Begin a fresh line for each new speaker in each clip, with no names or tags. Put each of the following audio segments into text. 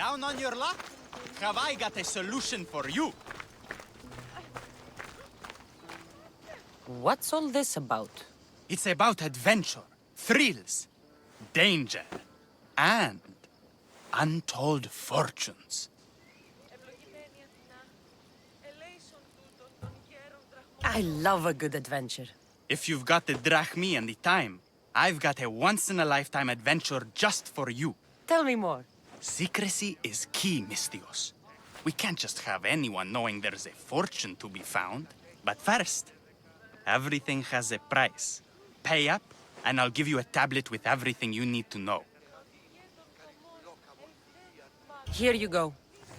Down on your luck? Have I got a solution for you?
What's all this about?
It's about adventure, thrills, danger, and untold fortunes.
I love a good adventure.
If you've got the drachmi and the time, I've got a once-in-a-lifetime adventure just for you.
Tell me more.
Secrecy is key, Mistios. We can't just have anyone knowing there's a fortune to be found. But first, everything has a price. Pay up, and I'll give you a tablet with everything you need to know.
Here you go.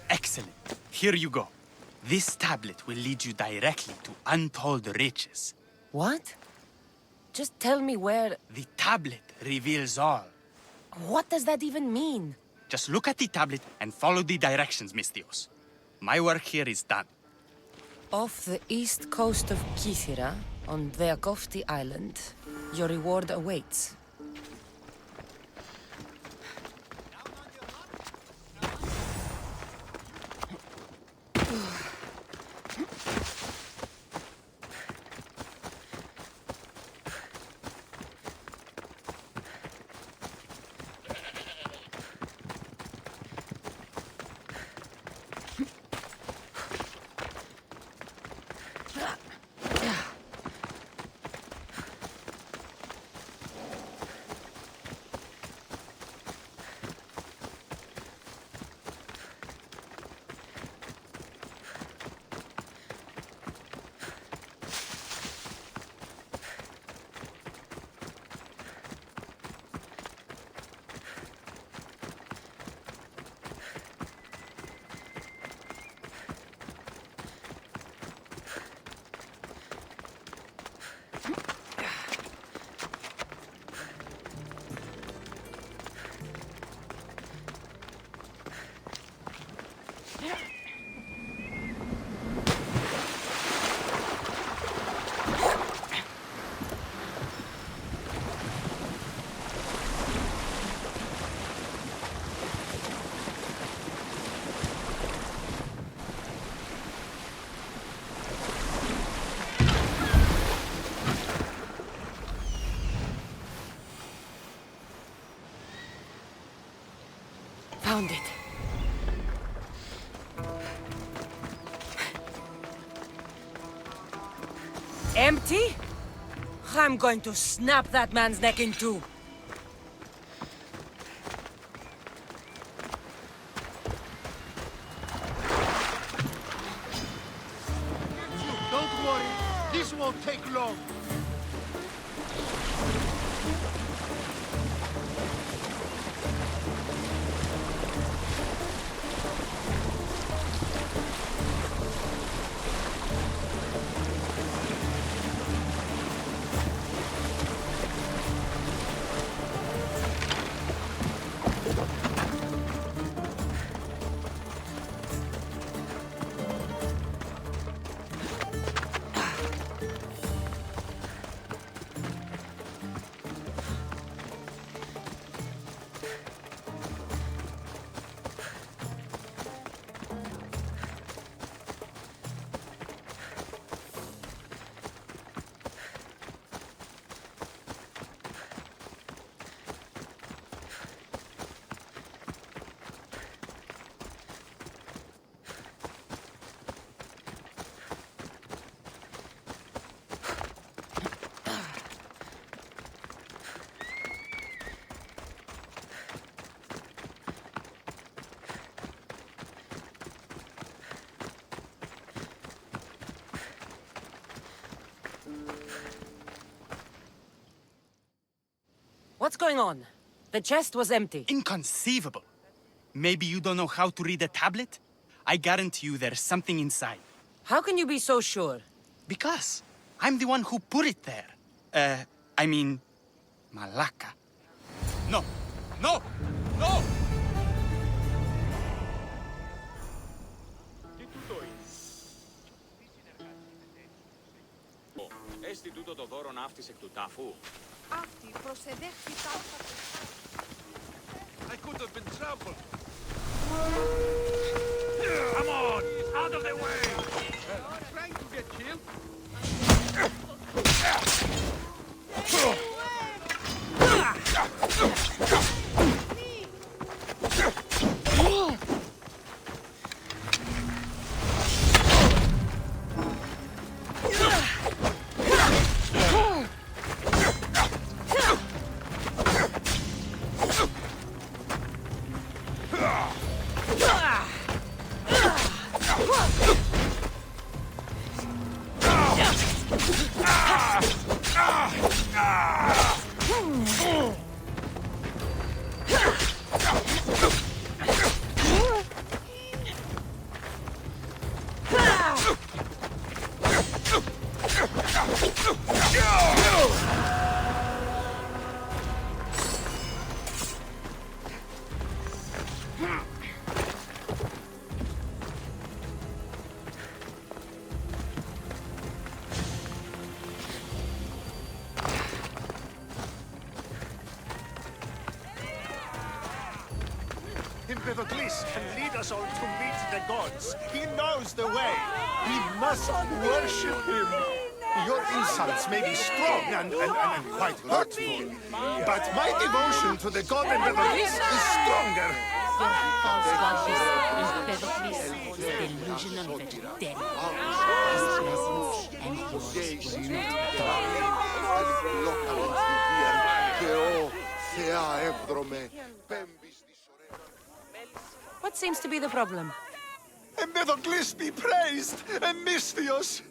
Excellent. Here you go. This tablet will lead you directly to untold riches.
What? Just tell me where...
The tablet reveals all.
What does that even mean?
Just look at the tablet and follow the directions, Mistios. My work here is done.
Off the east coast of Kythera, on Veakofti Island, your reward awaits. Found it. Empty? I'm going to snap that man's neck in two.
Don't worry, this won't take long.
What's going on? The chest was empty.
Inconceivable. Maybe you don't know how to read a tablet? I guarantee you there's something inside.
How can you be so sure?
Because I'm the one who put it there. I mean, Malaka. No! No! No!
Έστι τούτο το δώρο ναύτης εκ του τάφου.
Αυτή προσεδέχθη τα...
I could have been trampled. Empedocles can lead us all to meet the gods. He knows the way. We must worship him. Your insults may be strong and quite hurtful, but my devotion to the god Empedocles is stronger.
Your false god Empedocles is delusional vegetarian. His presence and yours will not
What seems to be the problem?
Empedocles be praised, Misthios.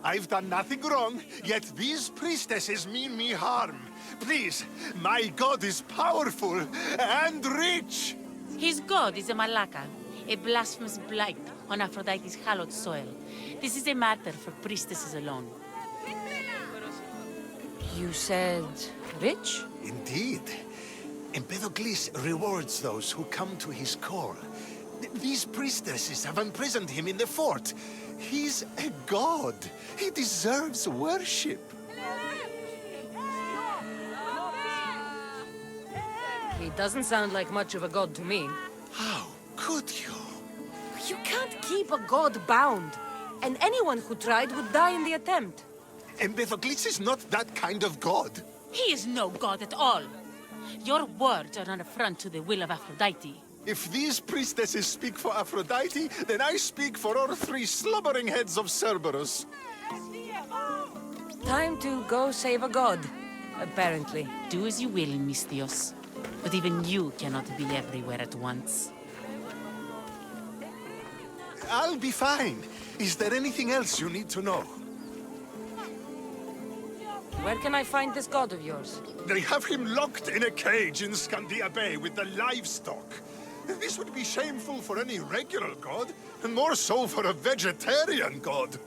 I've done nothing wrong, yet these priestesses mean me harm. Please, my god is powerful and rich.
His god is a malaka, a blasphemous blight on Aphrodite's hallowed soil. This is a matter for priestesses alone.
You said rich?
Indeed. Empedocles rewards those who come to his call. These priestesses have imprisoned him in the fort. He's a god. He deserves worship.
He doesn't sound like much of a god to me.
How could you?
You can't keep a god bound. And anyone who tried would die in the attempt.
Empedocles is not that kind of god.
He is no god at all. Your words are an affront to the will of Aphrodite.
If these priestesses speak for Aphrodite, then I speak for all three slobbering heads of Cerberus.
Time to go save a god, apparently.
Do as you will, Misthios. But even you cannot be everywhere at once.
I'll be fine. Is there anything else you need to know?
Where can I find this god of yours?
They have him locked in a cage in Scandia Bay with the livestock. This would be shameful for any regular god, and more so for a vegetarian god.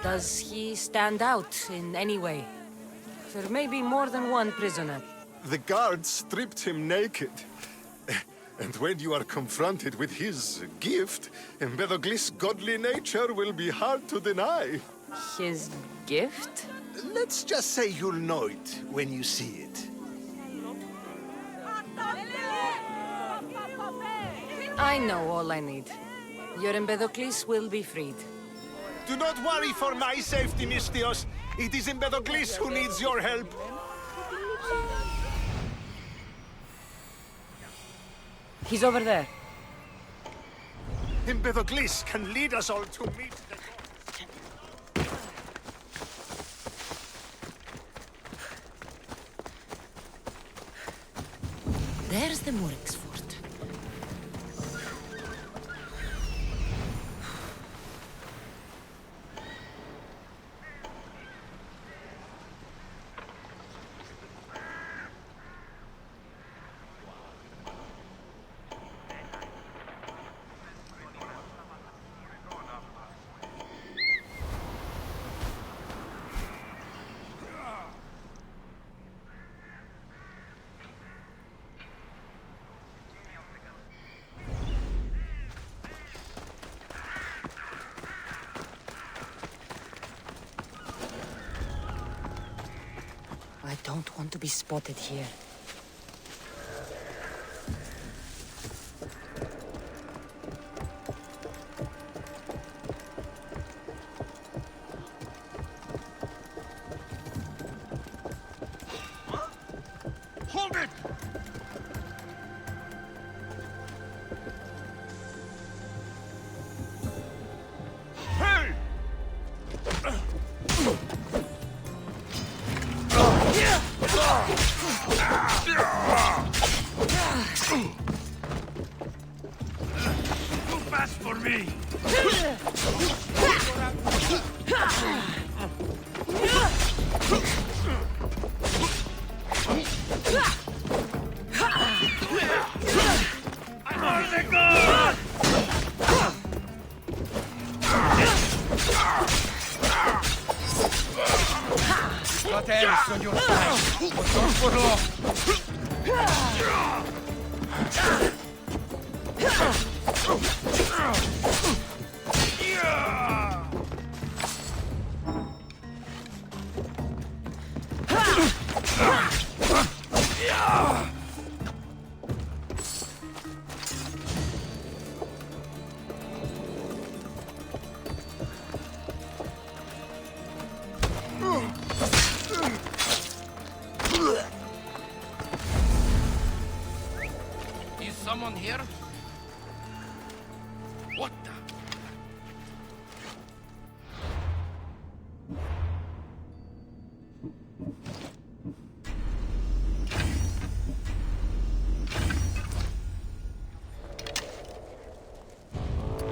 Does he stand out in any way? There may be more than one prisoner.
The guards stripped him naked. And when you are confronted with his gift, Empedocles' godly nature will be hard to deny.
His gift?
Let's just say you'll know it when you see it.
I know all I need. Your Empedocles will be freed.
Do not worry for my safety, Misthios. It is Empedocles who needs your help.
He's over there.
Empedocles can lead us all to meet the...
There's the Murex fort. I don't want to be spotted here.
Hold it! Hey! Too fast for me! For the god! Got else on your side, but don't for long. Yeah!
someone here? What the?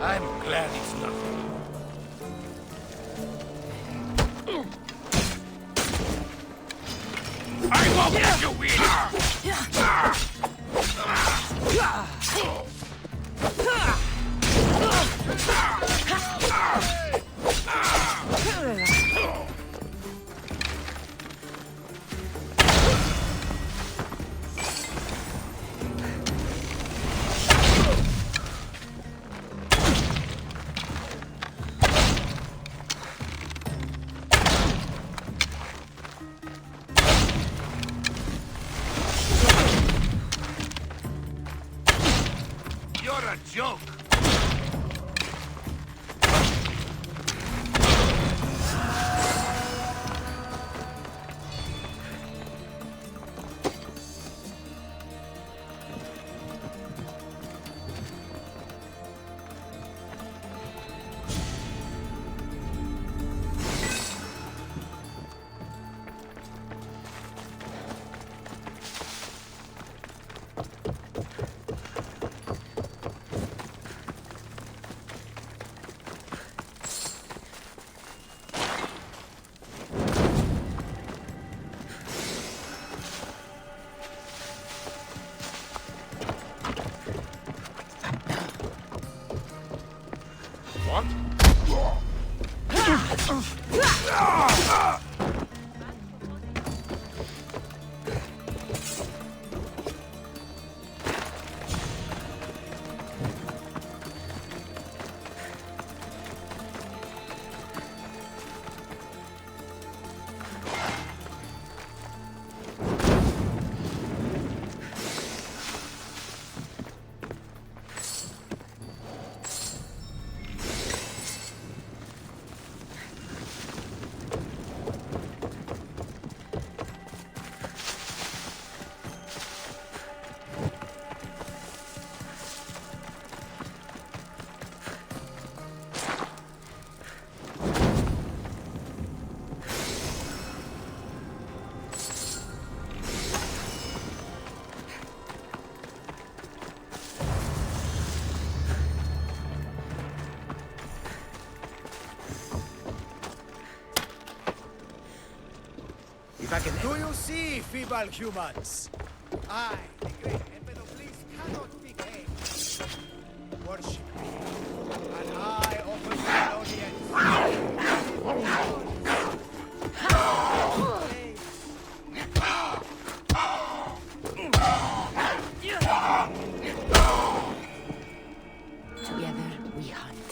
I'm glad it's nothing. I won't let you win! You're a joke! What?
Do you see, feeble humans? I, the great Empedocles, cannot be caged. Worship me, and I offer you an
Together we hunt.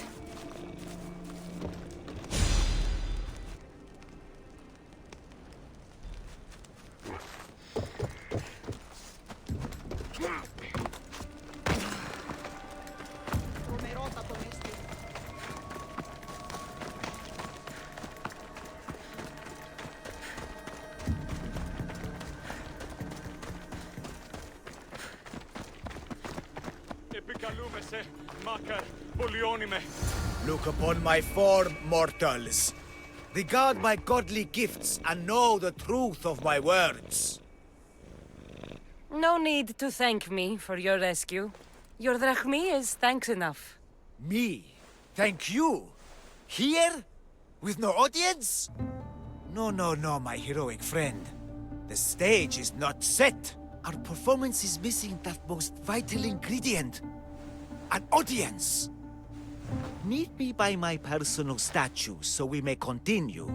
Look upon my form, mortals. Regard my godly gifts and know the truth of my words.
No need to thank me for your rescue. Your drachmi is thanks enough.
Me? Thank you? Here? With no audience? No, my heroic friend. The stage is not set. Our performance is missing that most vital ingredient. An audience. Meet me by my personal statue so we may continue.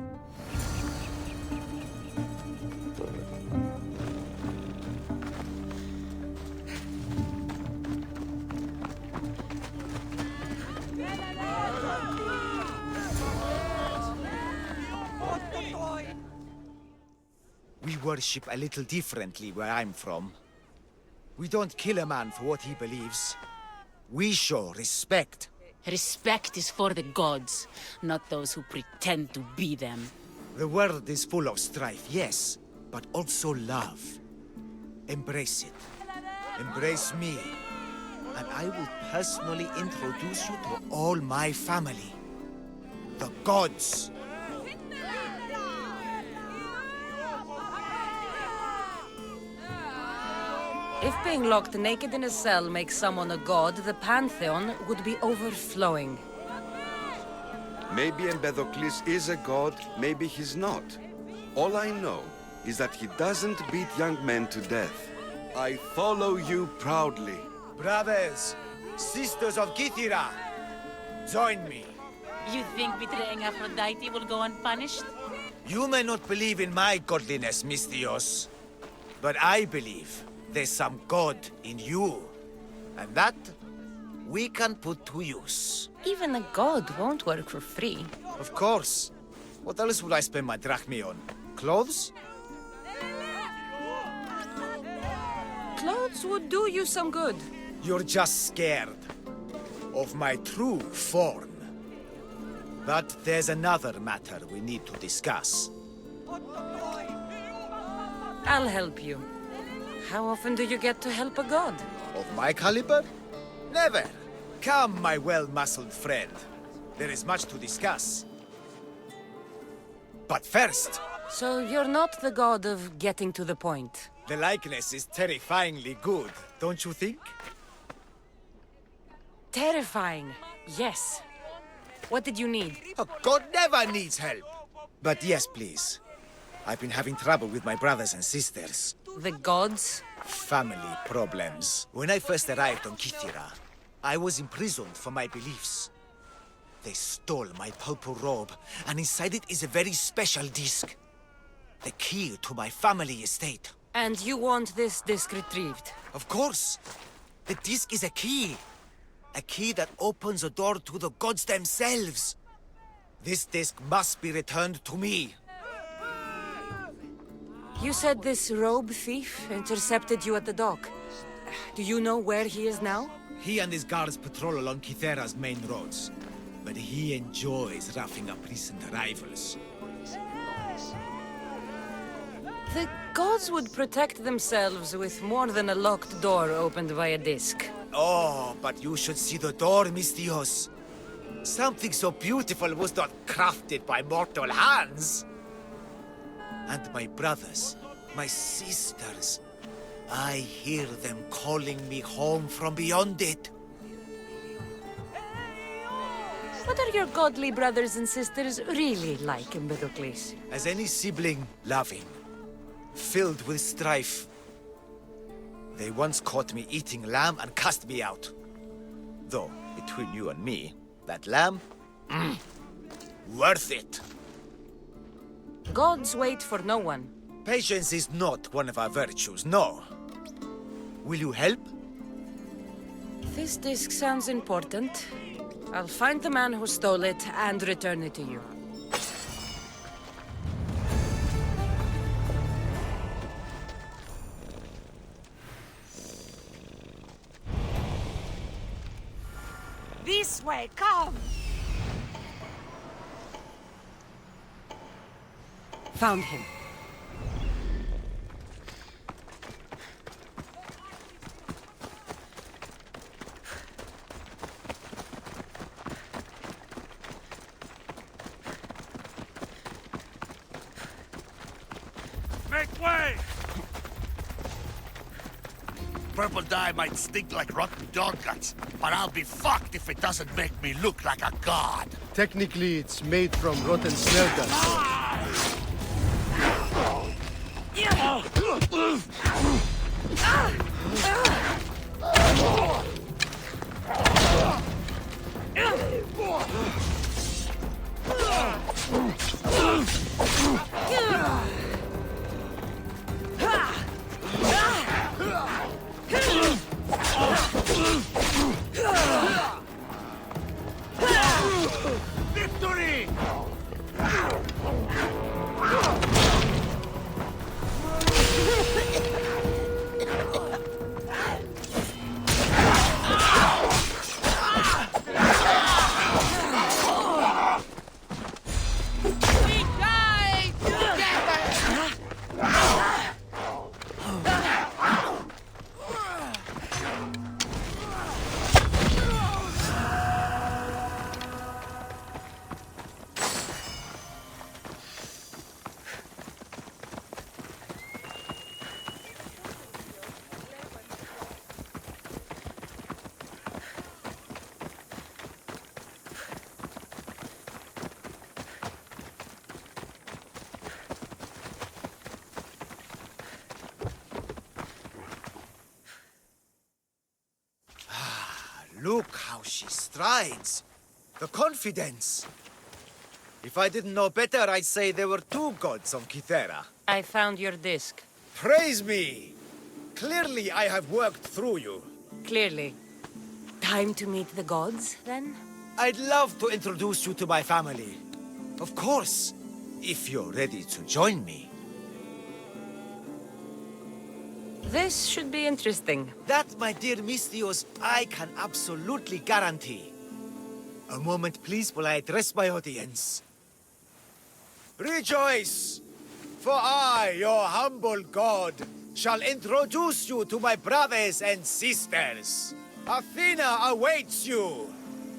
We worship a little differently where I'm from. We don't kill a man for what he believes. We show respect.
Respect is for the gods, not those who pretend to be them.
The world is full of strife, yes, but also love. Embrace it. Embrace me.
and I will personally introduce you to all my family. The gods.
If being locked naked in a cell makes someone a god, the pantheon would be overflowing.
Maybe Empedocles is a god, maybe he's not. All I know is that he doesn't beat young men to death. I follow you proudly.
Brothers, sisters of Kythera, join me.
You think betraying Aphrodite will go unpunished?
You may not believe in my godliness, Misthios, but I believe there's some god in you, and that we can put to use.
Even a god won't work for free.
Of course. What else would I spend my drachmae on? Clothes?
Clothes would do you some good.
You're just scared of my true form. But there's another matter we need to discuss.
I'll help you. How often do you get to help a god?
Of my caliber? Never. Come, my well-muscled friend. There is much to discuss. But first,
So you're not the god of getting to the point.
the likeness is terrifyingly good, don't you think?
Terrifying, yes. What did you need?
A god never needs help. But yes, please. I've been having trouble with my brothers and sisters.
The gods?
Family problems. When I first arrived on Kythera, I was imprisoned for my beliefs. They stole my purple robe, and inside it is a very special disc. The key to my family estate.
And you want this disc retrieved?
Of course. The disc is a key. A key that opens a door to the gods themselves. This disc must be returned to me.
You said this robe thief intercepted you at the dock. Do you know where he is now?
He and his guards patrol along Kythera's main roads. But he enjoys roughing up recent arrivals.
The gods would protect themselves with more than a locked door opened by a disc.
Oh, but you should see the door, Misthios. Something so beautiful was not crafted by mortal hands. And my brothers, my sisters, I hear them calling me home from beyond it.
What are your godly brothers and sisters really like, Empedocles?
As any sibling, loving, filled with strife. They once caught me eating lamb and cast me out. Though, between you and me, that lamb, worth it.
Gods wait for no one.
Patience is not one of our virtues, no. Will you help?
This disc sounds important. I'll find the man who stole it and return it to you.
This way, come!
Found him.
Make way!
Purple dye might stink like rotten dog guts, but I'll be fucked if it doesn't make me look like a god.
Technically, it's made from rotten snail dust.
Victory!
Look how she strides. The confidence. If I didn't know better, I'd say there were two gods on Kythera.
I found your disc.
Praise me! Clearly I have worked through you.
Clearly. Time to meet the gods, then?
I'd love to introduce you to my family. Of course, if you're ready to join me.
This should be interesting.
That, my dear Misthios, I can absolutely guarantee. A moment, please, while I address my audience. Rejoice! For I, your humble god, shall introduce you to my brothers and sisters. Athena awaits you.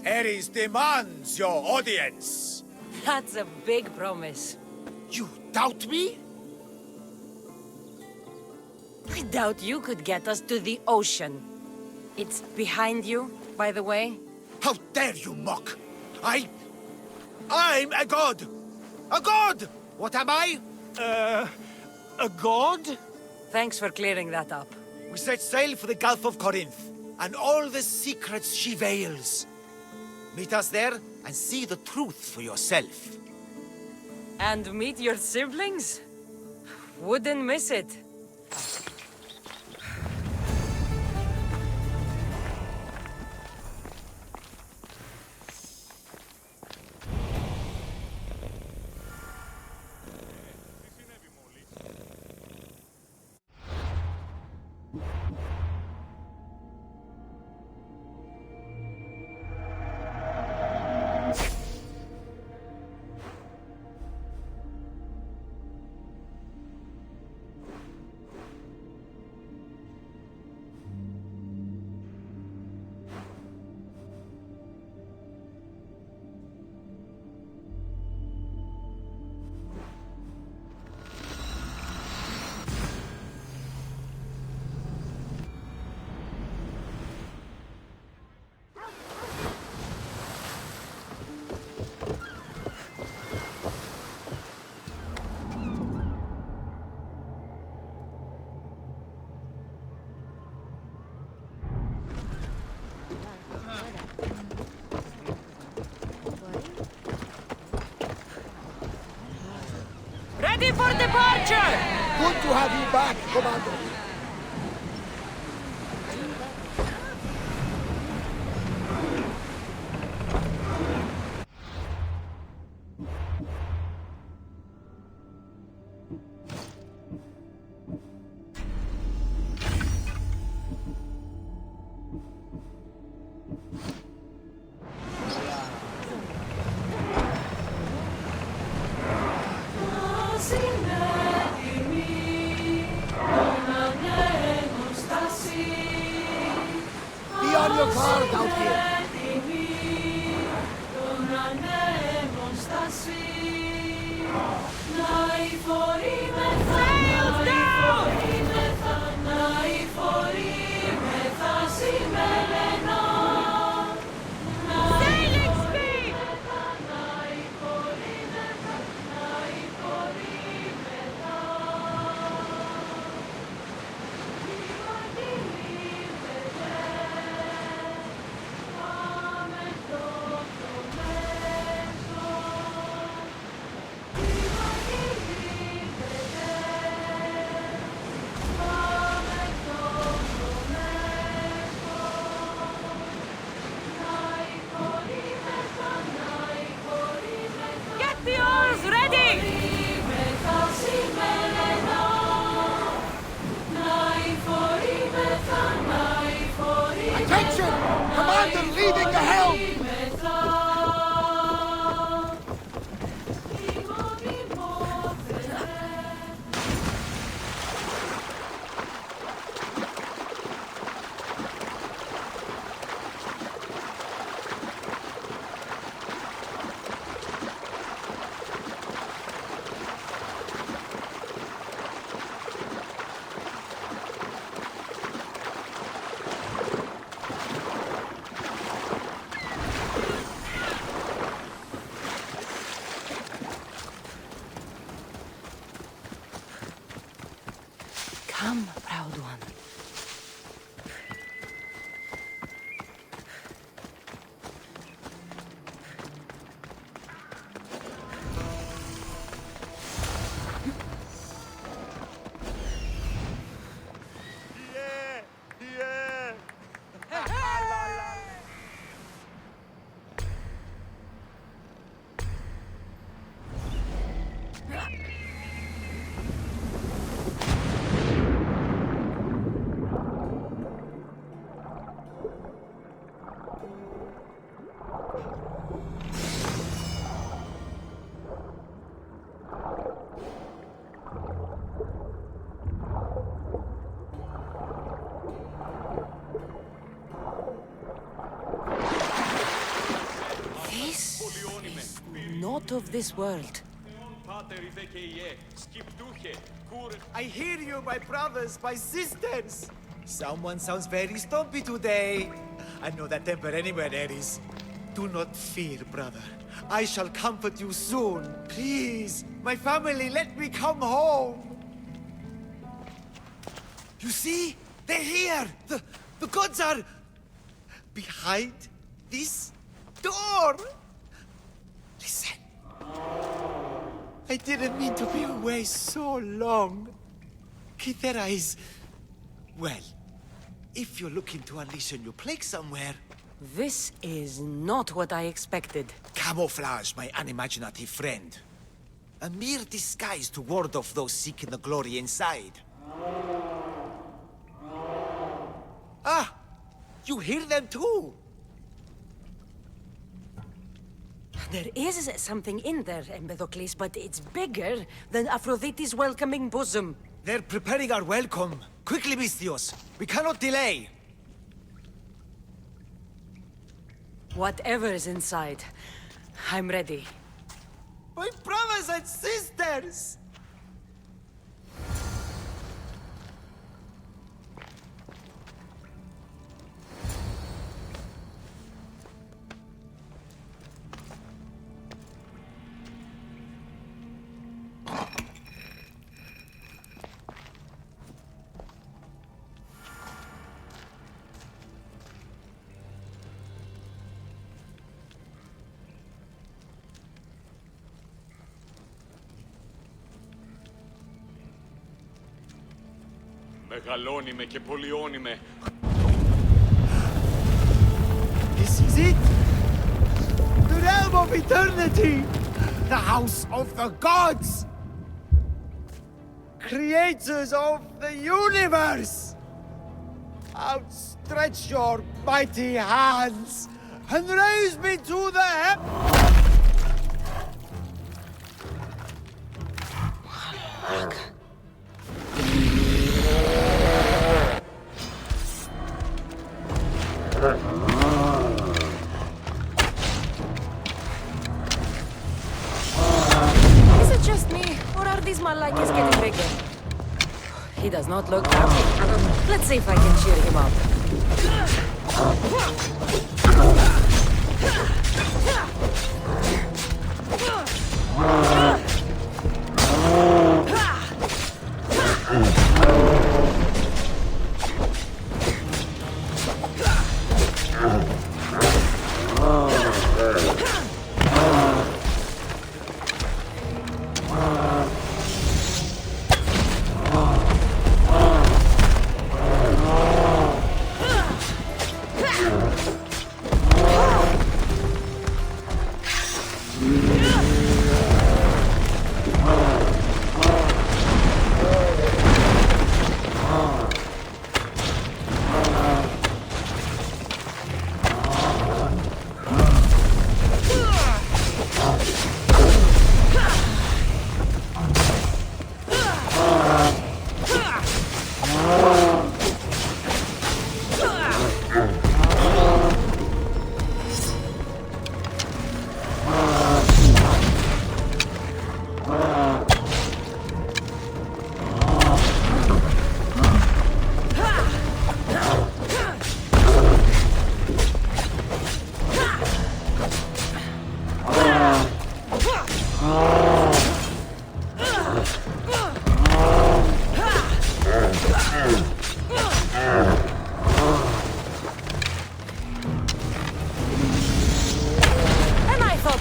Ares demands your audience.
That's a big promise.
You doubt me?
I doubt you could get us to the ocean. It's behind you, by the way.
How dare you mock? I'm a god! A god! What am I?
A god?
Thanks for clearing that up.
We set sail for the Gulf of Corinth, and all the secrets she veils. Meet us there, and see the truth for yourself.
And meet your siblings? Wouldn't miss it.
Ready for departure!
Good to have you back, Commander. Be on your guard out here.
Sails down! Sailing speed! Get the oars ready!
Attention! Commander leaving the helm!
Come, proud one. not of this world.
I hear you, my brothers, my sisters. Someone sounds very stumpy today. I know that temper anywhere there is. Do not fear, brother. I shall comfort you soon. Please, my family, let me come home. You see? They're here! The gods are behind this door! Listen. I didn't mean to be away so long. Kythera is... well, if you're looking to unleash a new plague somewhere...
This is not what I expected.
Camouflage, my unimaginative friend. A mere disguise to ward off those seeking the glory inside. Ah! You hear them too!
There is something in there, Empedocles, but it's bigger than Aphrodite's welcoming bosom.
They're preparing our welcome. Quickly, Misthios. We cannot delay.
Whatever's inside, I'm ready.
My brothers and sisters!
Μεγαλώνει και πολιώνει με.
This is it! The realm of eternity! The house of the gods! Creators of the universe! Outstretch your mighty hands and raise me to the
Is it just me, or are these Malakas getting bigger? He does not look happy. Let's see if I can cheer him up.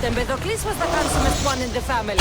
Empedocles was the handsomest one in the family.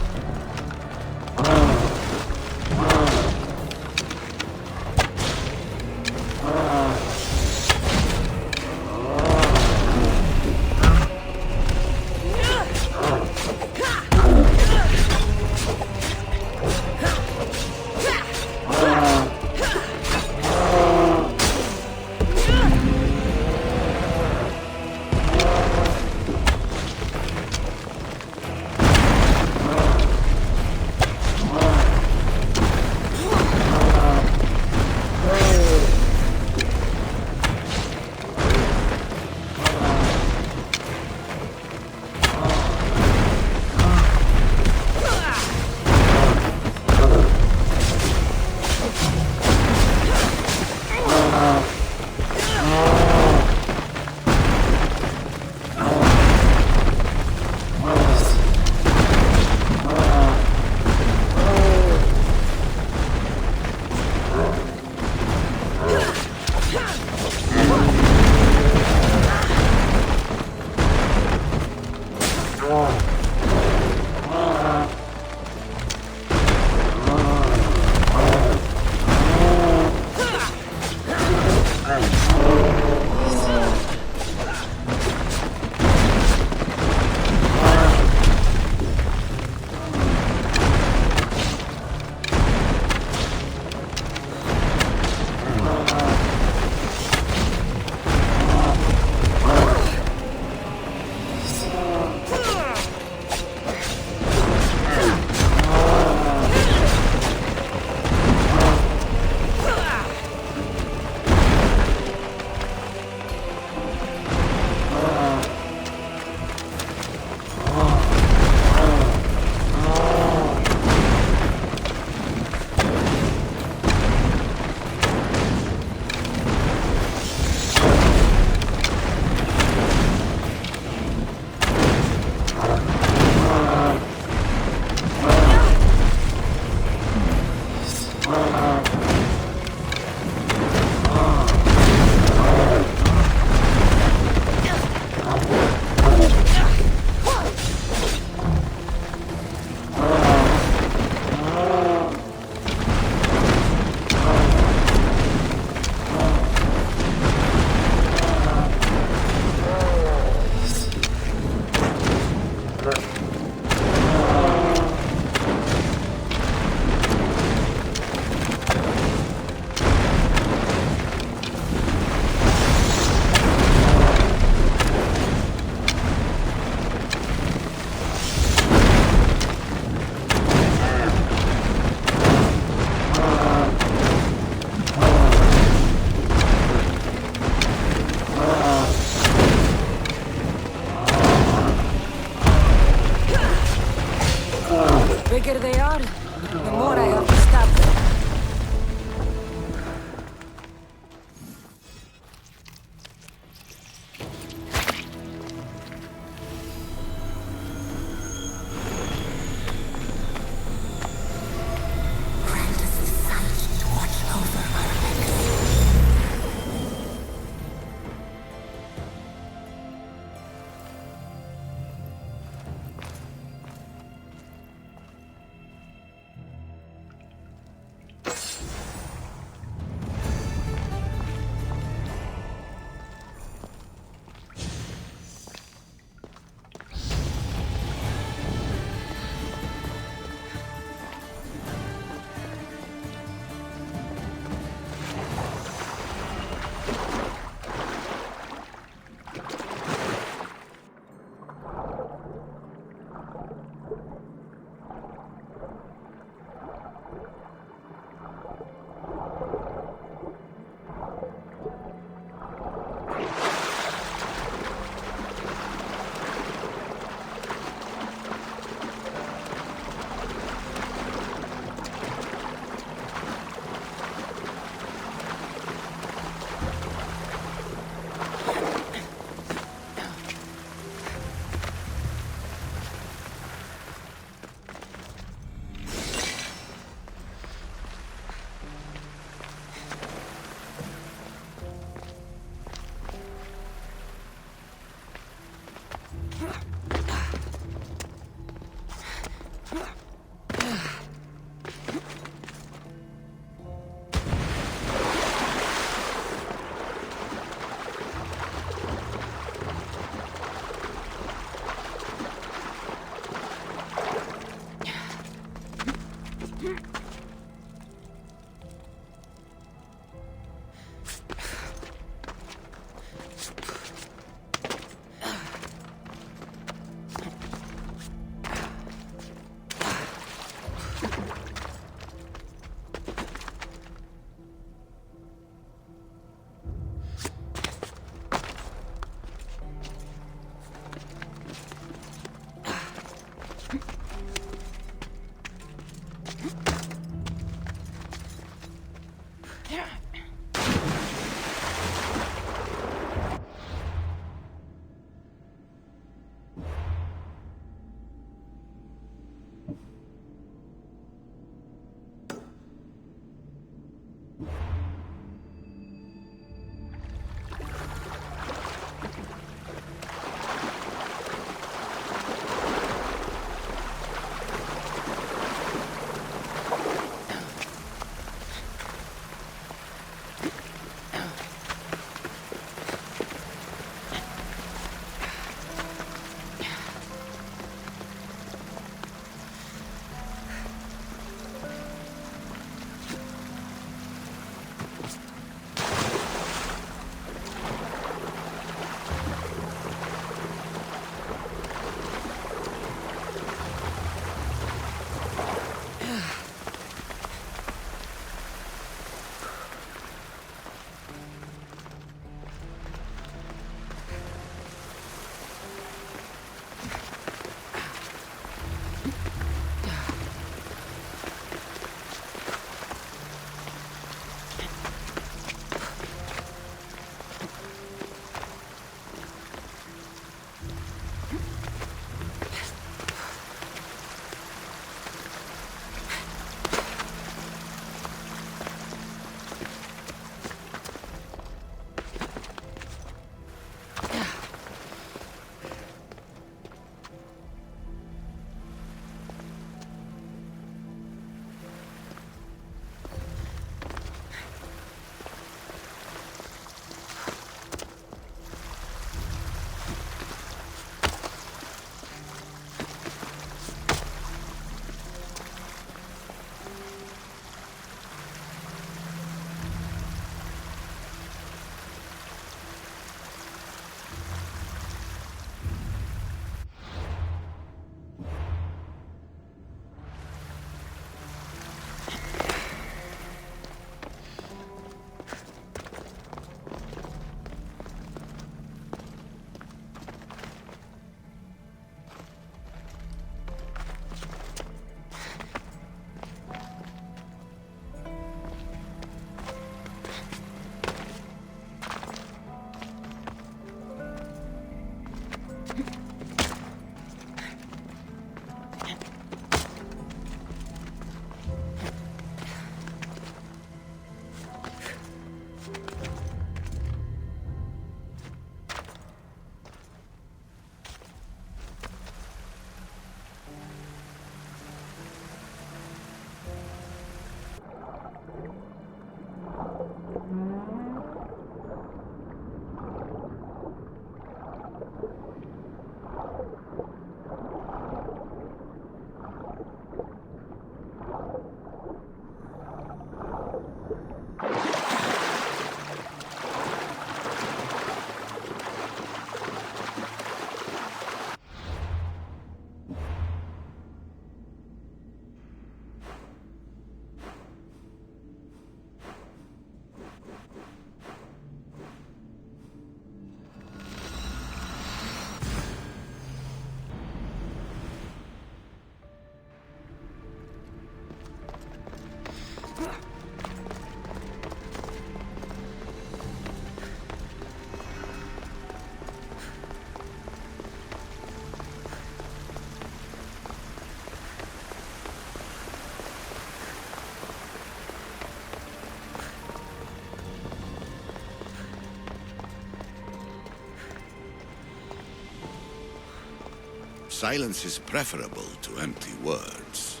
Silence is preferable to empty words.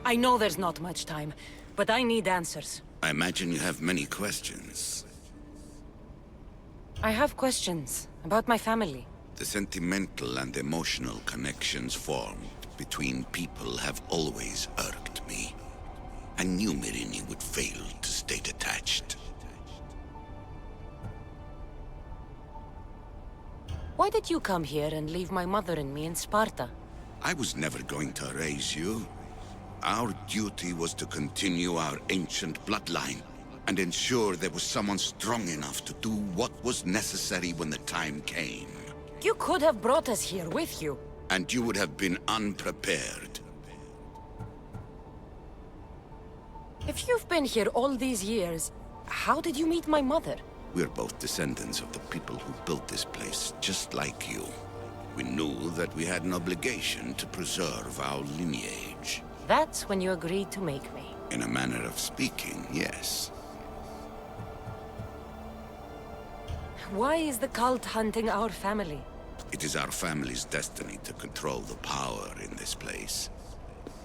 I know there's not much time, but I need answers.
I imagine you have many questions.
I have questions about my family.
The sentimental and emotional connections formed between people have always irked me. I knew Myrini would fail to stay detached.
Why did you come here and leave my mother and me in Sparta?
I was never going to erase you. Our duty was to continue our ancient bloodline and ensure there was someone strong enough to do what was necessary when the time came.
You could have brought us here with you.
And you would have been unprepared.
If you've been here all these years, how did you meet my mother?
We're both descendants of the people who built this place, just like you. We knew that we had an obligation to preserve our lineage.
That's when you agreed to make me.
In a manner of speaking, yes.
Why is the cult hunting our family?
It is our family's destiny to control the power in this place.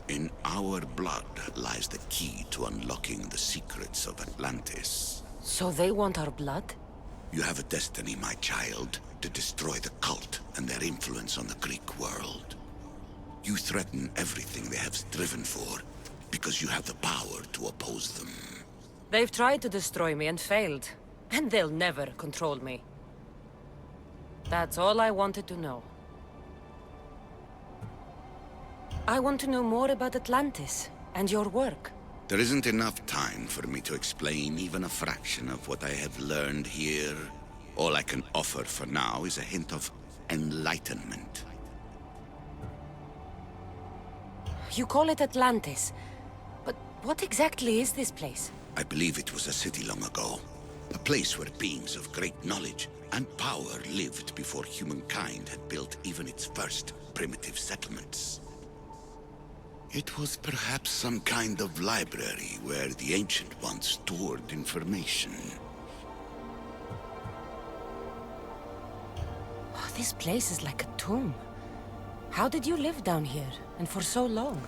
In our blood lies the key to unlocking the secrets of Atlantis.
So they want our blood?
You have a destiny, my child, to destroy the cult and their influence on the Greek world. You threaten everything they have striven for, because you have the power to oppose them.
They've tried to destroy me and failed. And they'll never control me. That's all I wanted to know. I want to know more about Atlantis and your work.
There isn't enough time for me to explain even a fraction of what I have learned here. All I can offer for now is a hint of enlightenment.
You call it Atlantis, but what exactly is this place?
I believe it was a city long ago. A place where beings of great knowledge and power lived before humankind had built even its first primitive settlements. It was perhaps some kind of library where the Ancient Ones stored information.
Oh, this place is like a tomb. How did you live down here, and for so long?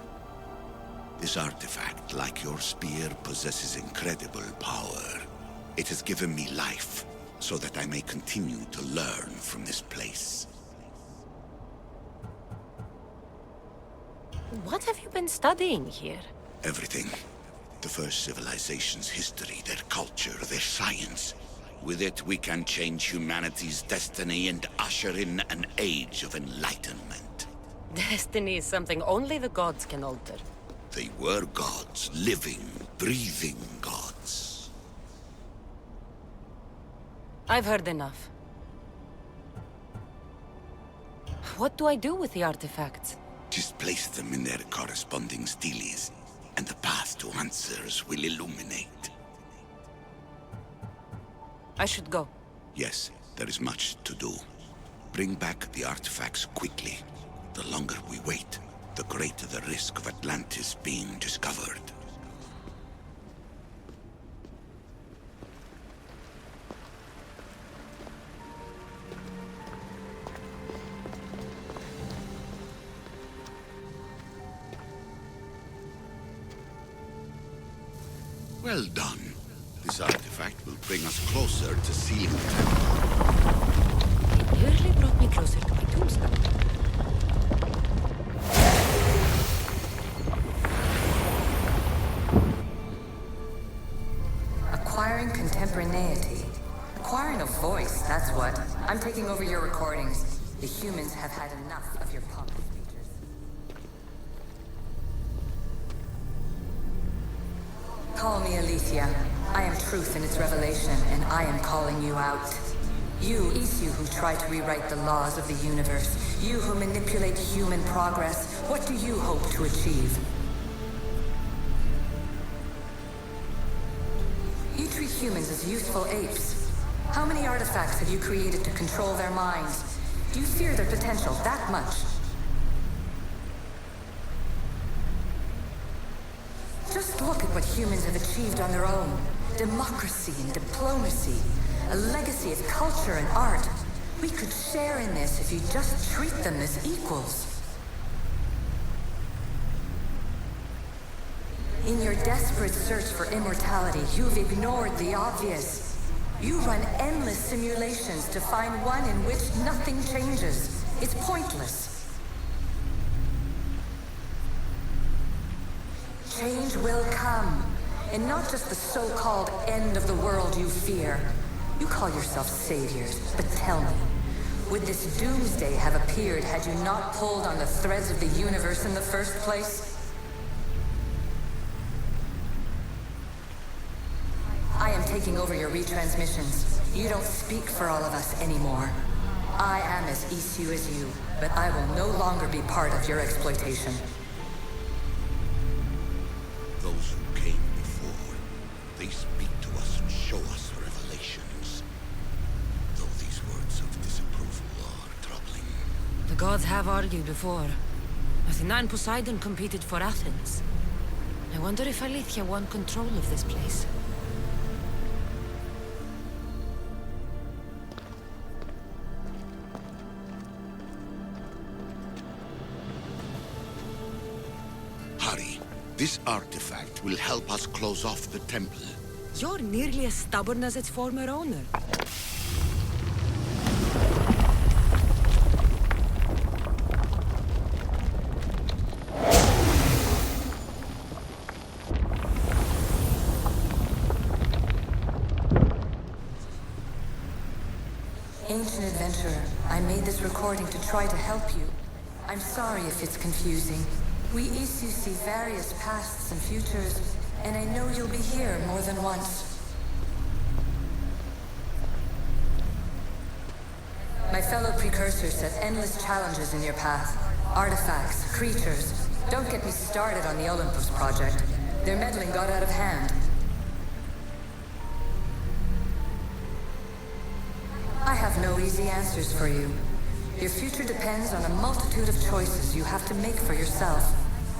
This artifact, like your spear, possesses incredible power. It has given me life, so that I may continue to learn from this place.
What have you been studying here?
Everything. The first civilization's history, their culture, their science. With it, we can change humanity's destiny and usher in an age of enlightenment.
Destiny is something only the gods can alter.
They were gods, living, breathing gods.
I've heard enough. What do I do with the artifacts?
Just place them in their corresponding steles, and the path to answers will illuminate.
I should go.
Yes, there is much to do. Bring back the artifacts quickly. The longer we wait, the greater the risk of Atlantis being discovered. Well done. This artifact will bring us closer to sealing the temple.
It nearly brought me closer to my tombstone.
Acquiring contemporaneity. Acquiring a voice, that's what. I'm taking over your recordings. The humans have had enough of your pompous speeches. Call me Alicia. I am truth in its revelation, and I am calling you out. You, Isu, who try to rewrite the laws of the universe. You who manipulate human progress. What do you hope to achieve? You treat humans as useful apes. How many artifacts have you created to control their minds? Do you fear their potential that much? Just look at what humans have achieved on their own. Democracy and diplomacy. A legacy of culture and art. We could share in this if you just treat them as equals. In your desperate search for immortality, you've ignored the obvious. You run endless simulations to find one in which nothing changes. It's pointless. Change will come, and not just the so-called end of the world you fear. You call yourself saviors, but tell me, would this doomsday have appeared had you not pulled on the threads of the universe in the first place? I am taking over your retransmissions. You don't speak for all of us anymore. I am as Isu as you, but I will no longer be part of your exploitation.
Those who came before
gods have argued before. Athena and Poseidon competed for Athens. I wonder if Alethea won control of this place.
Hurry. This artifact will help us close off the temple.
You're nearly as stubborn as its former owner.
Ancient adventurer, I made this recording to try to help you. I'm sorry if it's confusing. We issue see various pasts and futures, and I know you'll be here more than once. My fellow precursors set endless challenges in your path. Artifacts, creatures. Don't get me started on the Olympus project. Their meddling got out of hand. I have no easy answers for you. Your future depends on a multitude of choices you have to make for yourself.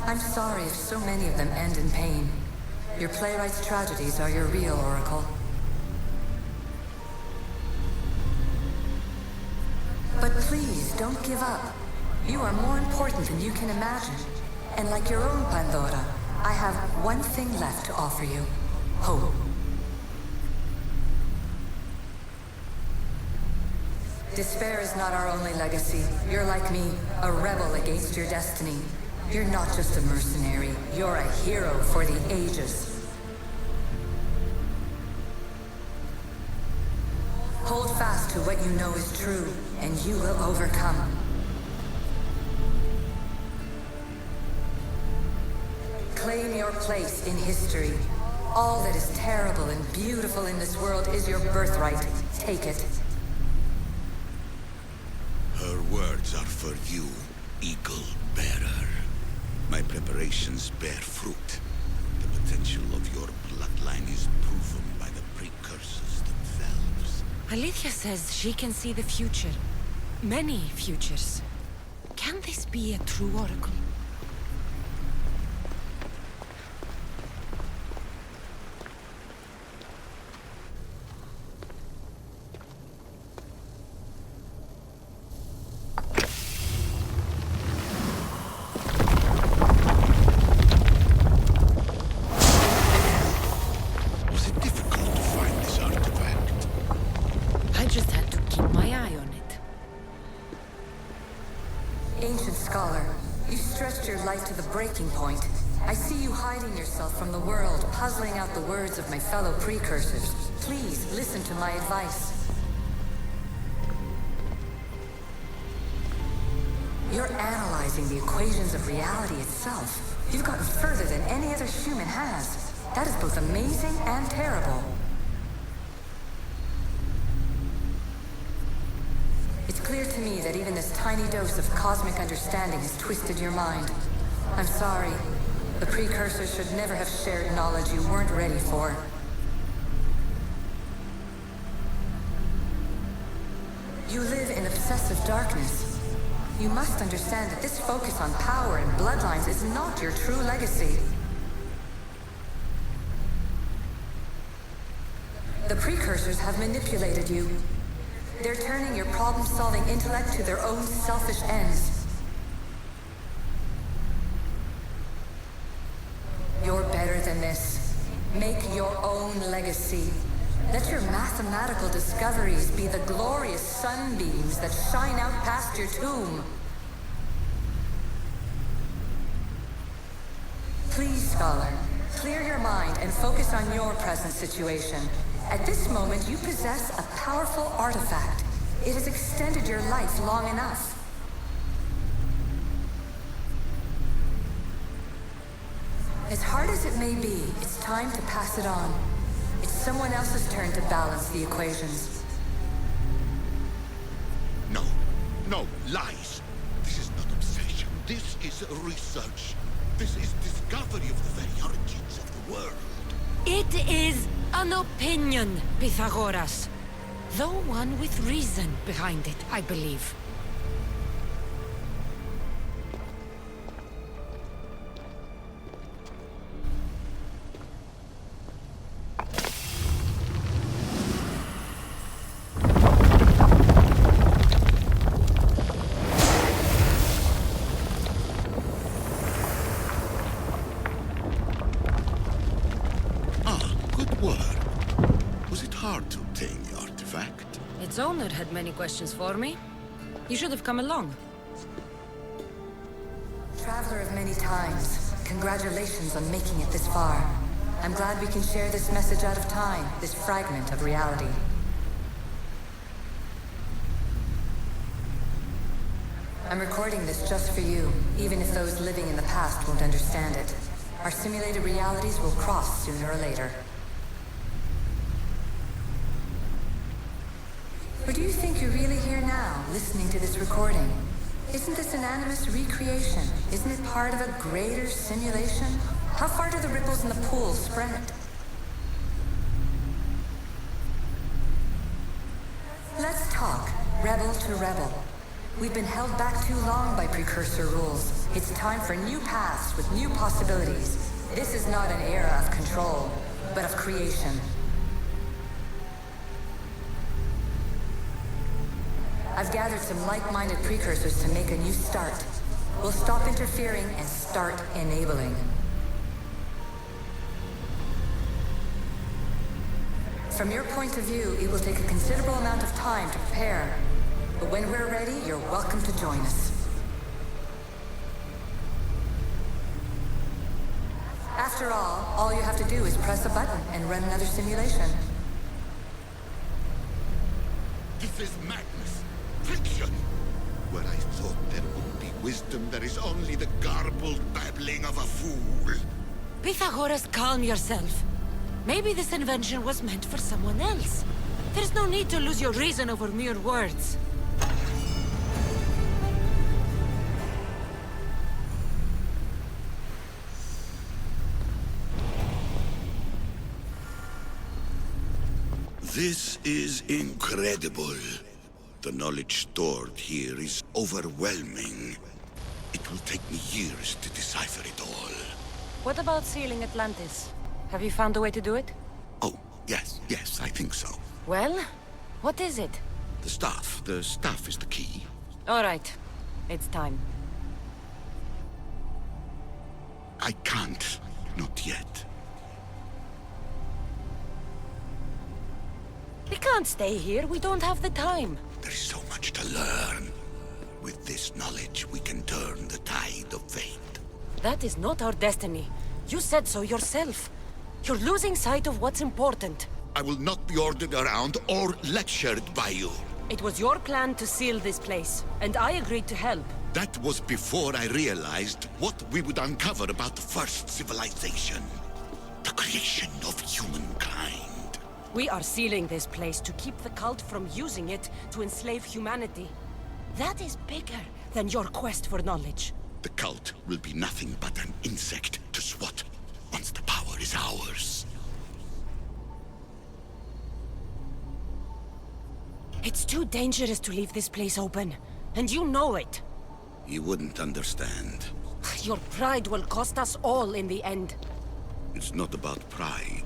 I'm sorry if so many of them end in pain. Your playwright's tragedies are your real oracle. But please, don't give up. You are more important than you can imagine. And like your own Pandora, I have one thing left to offer you. Hope. Despair is not our only legacy. You're like me, a rebel against your destiny. You're not just a mercenary, you're a hero for the ages. Hold fast to what you know is true, and you will overcome. Claim your place in history. All that is terrible and beautiful in this world is your birthright. Take it.
Her words are for you, eagle bearer. My preparations bear fruit. The potential of your bloodline is proven by the precursors themselves.
Alethea says she can see the future. Many futures. Can this be a true oracle?
Point. I see you hiding yourself from the world, puzzling out the words of my fellow precursors. Please listen to my advice. You're analyzing the equations of reality itself. You've gotten further than any other human has. That is both amazing and terrible. It's clear to me that even this tiny dose of cosmic understanding has twisted your mind. I'm sorry. The precursors should never have shared knowledge you weren't ready for. You live in obsessive darkness. You must understand that this focus on power and bloodlines is not your true legacy. The precursors have manipulated you. They're turning your problem-solving intellect to their own selfish ends. You're better than this. Make your own legacy. Let your mathematical discoveries be the glorious sunbeams that shine out past your tomb. Please, scholar, clear your mind and focus on your present situation. At this moment, you possess a powerful artifact. It has extended your life long enough. As hard as it may be, it's time to pass it on. It's someone else's turn to balance the equations.
No, no, lies. This is not obsession. This is research. This is discovery of the very origins of the world.
It is an opinion, Pythagoras. Though one with reason behind it, I believe.
were. Was it hard to obtain the artifact?
Its owner had many questions for me. You should have come along.
Traveler of many times, congratulations on making it this far. I'm glad we can share this message out of time, this fragment of reality. I'm recording this just for you, even if those living in the past won't understand it. Our simulated realities will cross sooner or later. Or do you think you're really here now, listening to this recording? Isn't this an animus recreation? Isn't it part of a greater simulation? How far do the ripples in the pool spread? Let's talk, rebel to rebel. We've been held back too long by precursor rules. It's time for new paths with new possibilities. This is not an era of control, but of creation. I've gathered some like-minded precursors to make a new start. We'll stop interfering and start enabling. From your point of view, it will take a considerable amount of time to prepare. But when we're ready, you're welcome to join us. After all you have to do is press a button and run another simulation.
This is madness. Fiction. Where I thought there would be wisdom, there is only the garbled babbling of a fool.
Pythagoras, calm yourself. Maybe this invention was meant for someone else. There's no need to lose your reason over mere words.
This is incredible. The knowledge stored here is overwhelming. It will take me years to decipher it all.
What about sealing Atlantis? Have you found a way to do it?
Oh, yes, I think so.
Well, what is it?
The staff is the key.
All right, it's time.
I can't, not yet.
We can't stay here, we don't have the time.
There's so much to learn. With this knowledge, we can turn the tide of fate.
That is not our destiny. You said so yourself. You're losing sight of what's important.
I will not be ordered around or lectured by you.
It was your plan to seal this place, and I agreed to help.
That was before I realized what we would uncover about the first civilization. The creation of humankind.
We are sealing this place to keep the cult from using it to enslave humanity. That is bigger than your quest for knowledge.
The cult will be nothing but an insect to swat once the power is ours.
It's too dangerous to leave this place open, and you know it.
You wouldn't understand.
Your pride will cost us all in the end.
It's not about pride.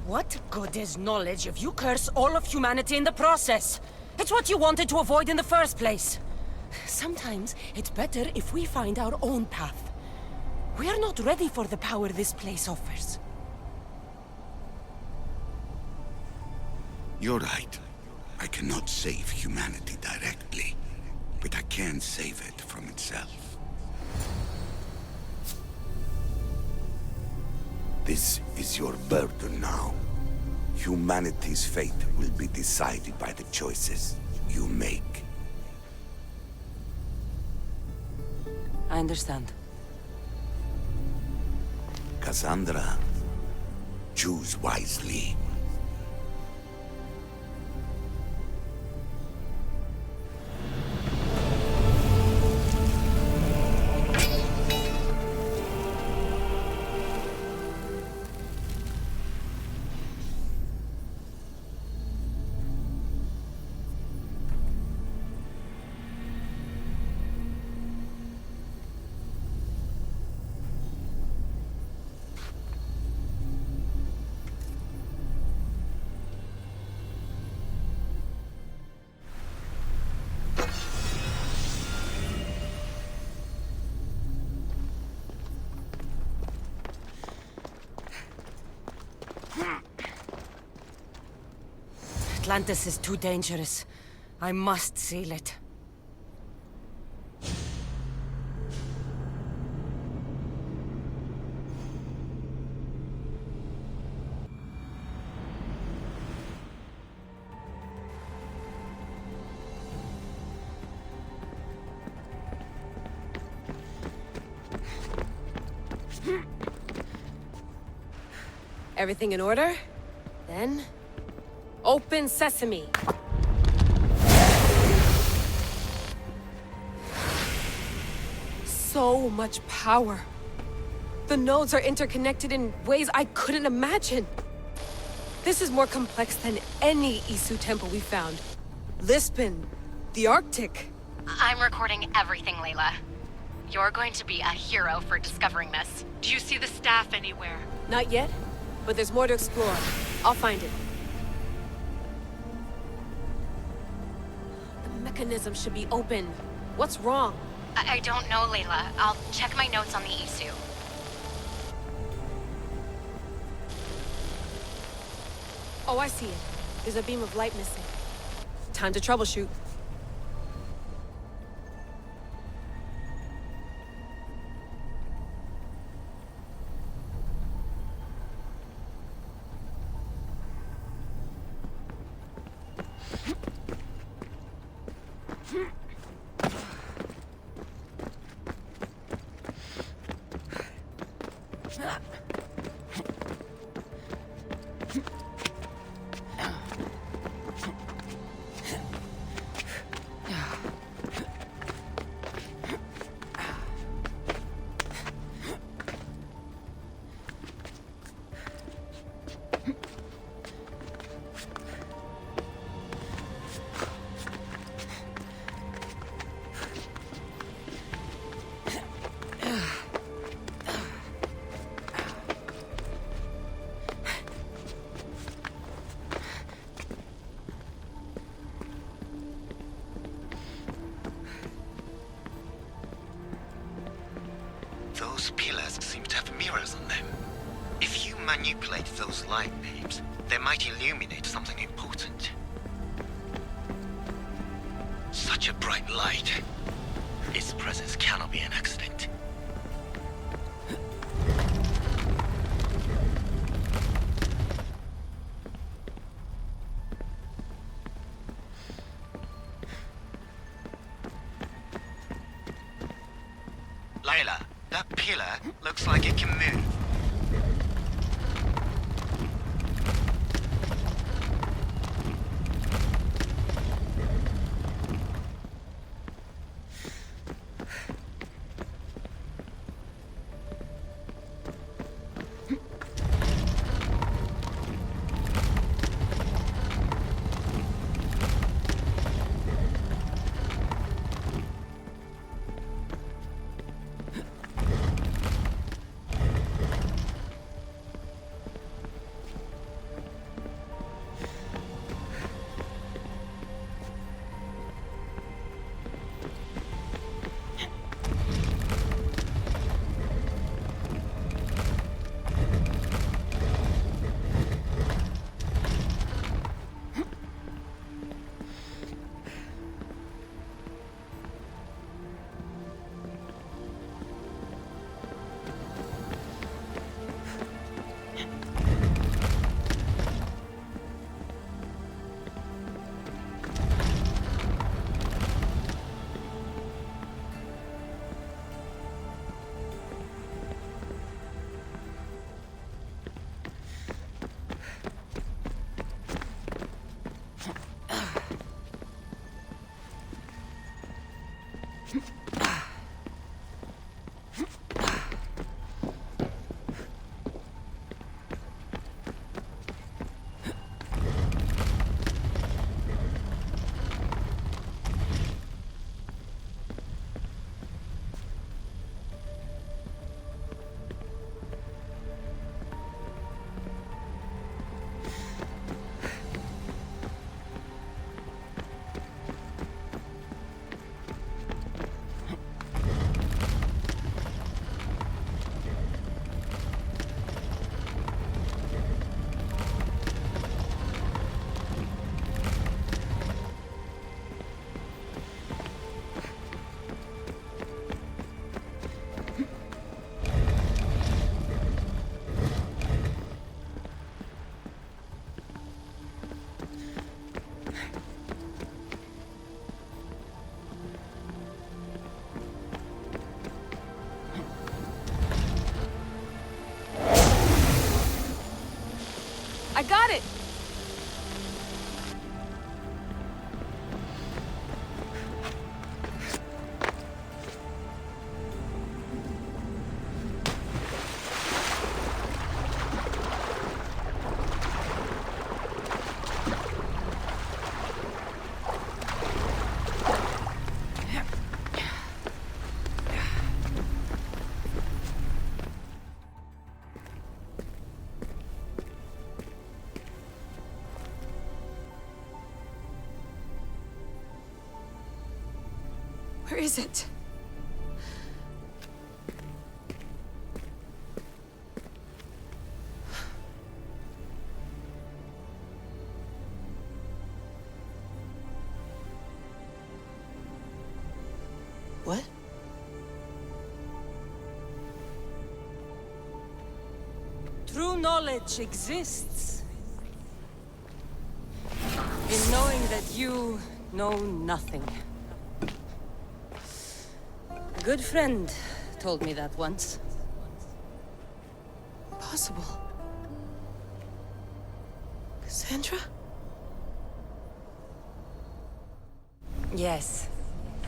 What good is knowledge if you curse all of humanity in the process? It's what you wanted to avoid in the first place. Sometimes it's better if we find our own path. We are not ready for the power this place offers.
You're right. I cannot save humanity directly, but I can save it from itself. This is your burden now. Humanity's fate will be decided by the choices you make.
I understand.
Cassandra, choose wisely.
Atlantis is too dangerous. I must seal it.
Everything in order? Then... open sesame! So much power. The nodes are interconnected in ways I couldn't imagine. This is more complex than any Isu temple we found. Lisbon, the Arctic.
I'm recording everything, Layla. You're going to be a hero for discovering this.
Do you see the staff anywhere? Not yet, but there's more to explore. I'll find it. The mechanism should be open. What's wrong?
I don't know, Layla. I'll check my notes on the Isu.
Oh, I see it. There's a beam of light missing. Time to troubleshoot.
Those pillars seem to have mirrors on them. If you manipulate those light beams, they might illuminate something important. Such a bright light. Its presence cannot be an accident. Layla, that pillar looks like it can move.
I got it! Where is it? What?
True knowledge exists in knowing that you know nothing. A good friend told me that once.
Impossible. Cassandra?
Yes.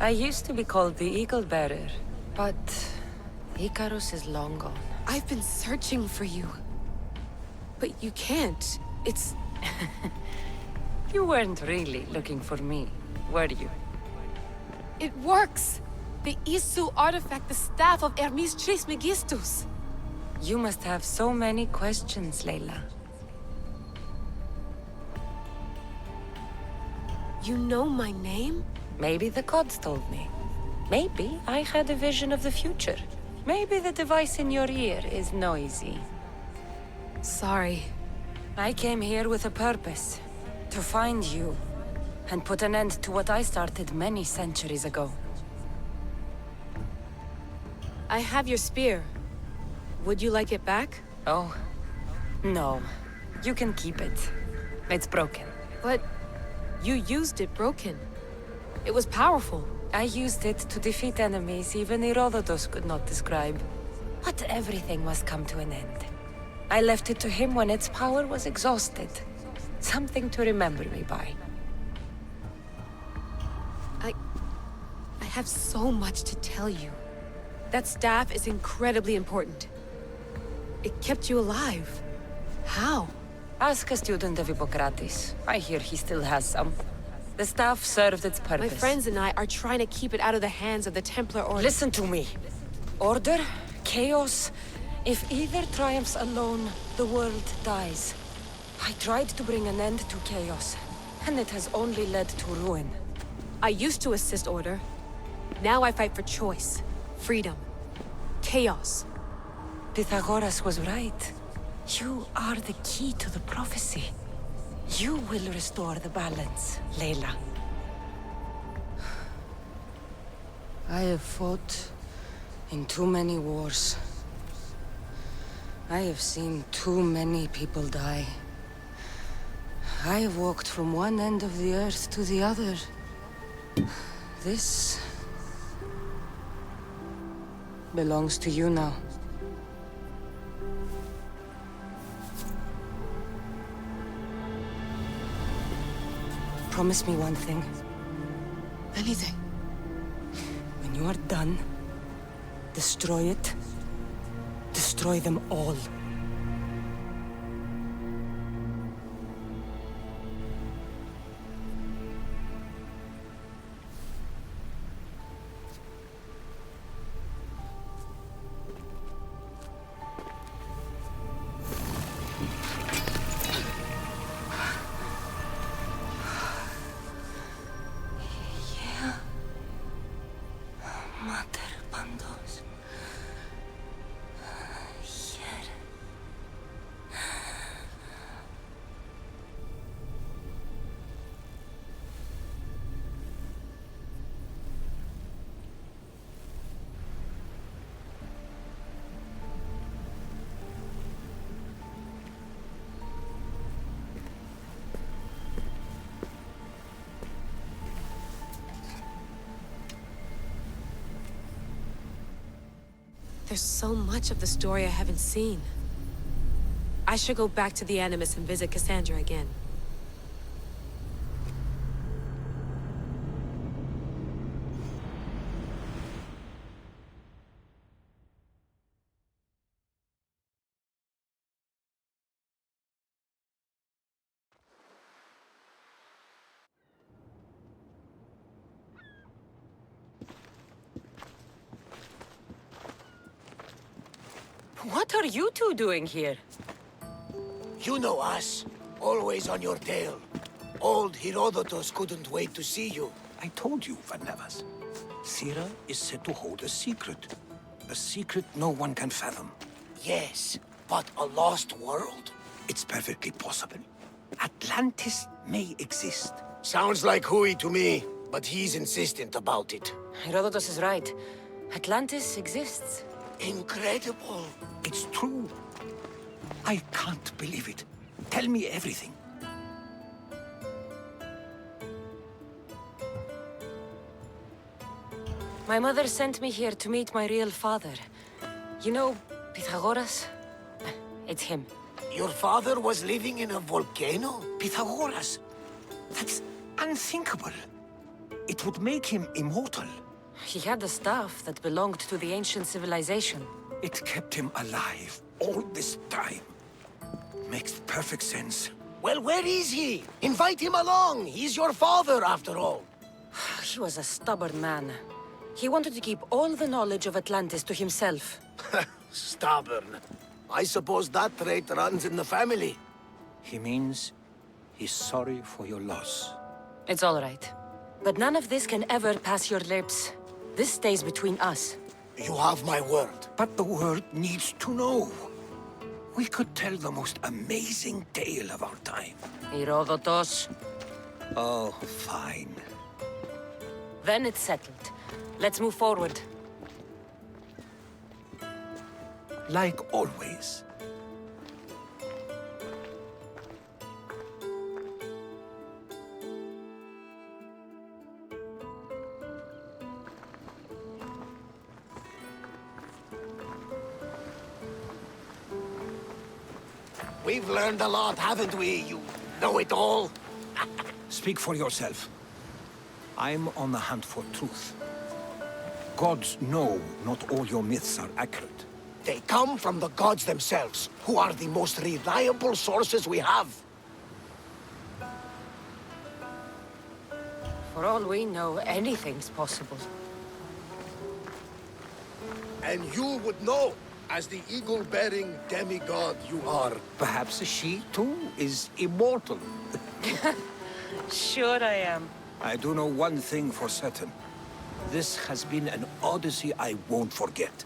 I used to be called the Eagle Bearer, but Icarus is long gone.
I've been searching for you. But you can't. It's...
You weren't really looking for me, were you?
It works! The Isu artifact, the staff of Hermes Trismegistus.
You must have so many questions, Layla.
You know my name?
Maybe the gods told me. Maybe I had a vision of the future. Maybe the device in your ear is noisy.
Sorry.
I came here with a purpose. To find you. And put an end to what I started many centuries ago.
I have your spear. Would you like it back?
Oh. No. You can keep it. It's broken.
But... you used it broken. It was powerful.
I used it to defeat enemies even Herodotus could not describe. But everything must come to an end. I left it to him when its power was exhausted. Something to remember me by.
I have so much to tell you. That staff is incredibly important. It kept you alive. How?
Ask a student of Hippocrates. I hear he still has some. The staff served its purpose.
My friends and I are trying to keep it out of the hands of the Templar Order.
Listen to me. Order, chaos. If either triumphs alone, the world dies. I tried to bring an end to chaos, and it has only led to ruin.
I used to assist Order. Now I fight for choice, freedom, chaos.
Pythagoras was right. You are the key to the prophecy. You will restore the balance, Layla. I have fought in too many wars. I have seen too many people die. I have walked from one end of the earth to the other. This belongs to you now. Promise me one thing.
Anything.
When you are done, destroy it. Destroy them all.
There's so much of the story I haven't seen. I should go back to the Animus and visit Cassandra again.
What are you two doing here?
You know us. Always on your tail. Old Herodotus couldn't wait to see you.
I told you, Varnavas. Sira is said to hold a secret. A secret no one can fathom.
Yes, but a lost world?
It's perfectly possible. Atlantis may exist.
Sounds like Hui to me, but he's insistent about it.
Herodotus is right. Atlantis exists.
Incredible.
It's true. I can't believe it. Tell me everything.
My mother sent me here to meet my real father. You know, Pythagoras? It's him.
Your father was living in a volcano?
Pythagoras? That's unthinkable. It would make him immortal.
He had the staff that belonged to the ancient civilization.
It kept him alive all this time. Makes perfect sense.
Well, where is he? Invite him along. He's your father, after all.
He was a stubborn man. He wanted to keep all the knowledge of Atlantis to himself.
Stubborn. I suppose that trait runs in the family.
He means he's sorry for your loss.
It's all right. But none of this can ever pass your lips. This stays between us.
You have my word.
But the world needs to know. We could tell the most amazing tale of our time.
Herodotus.
Oh, fine.
Then it's settled. Let's move forward.
Like always.
We've learned a lot, haven't we, you know-it-all?
Speak for yourself. I'm on the hunt for truth. Gods know not all your myths are accurate.
They come from the gods themselves, who are the most reliable sources we have.
For all we know, anything's possible.
And you would know, as the eagle-bearing demigod you are.
Perhaps she, too, is immortal.
Sure I am.
I do know one thing for certain. This has been an Odyssey I won't forget.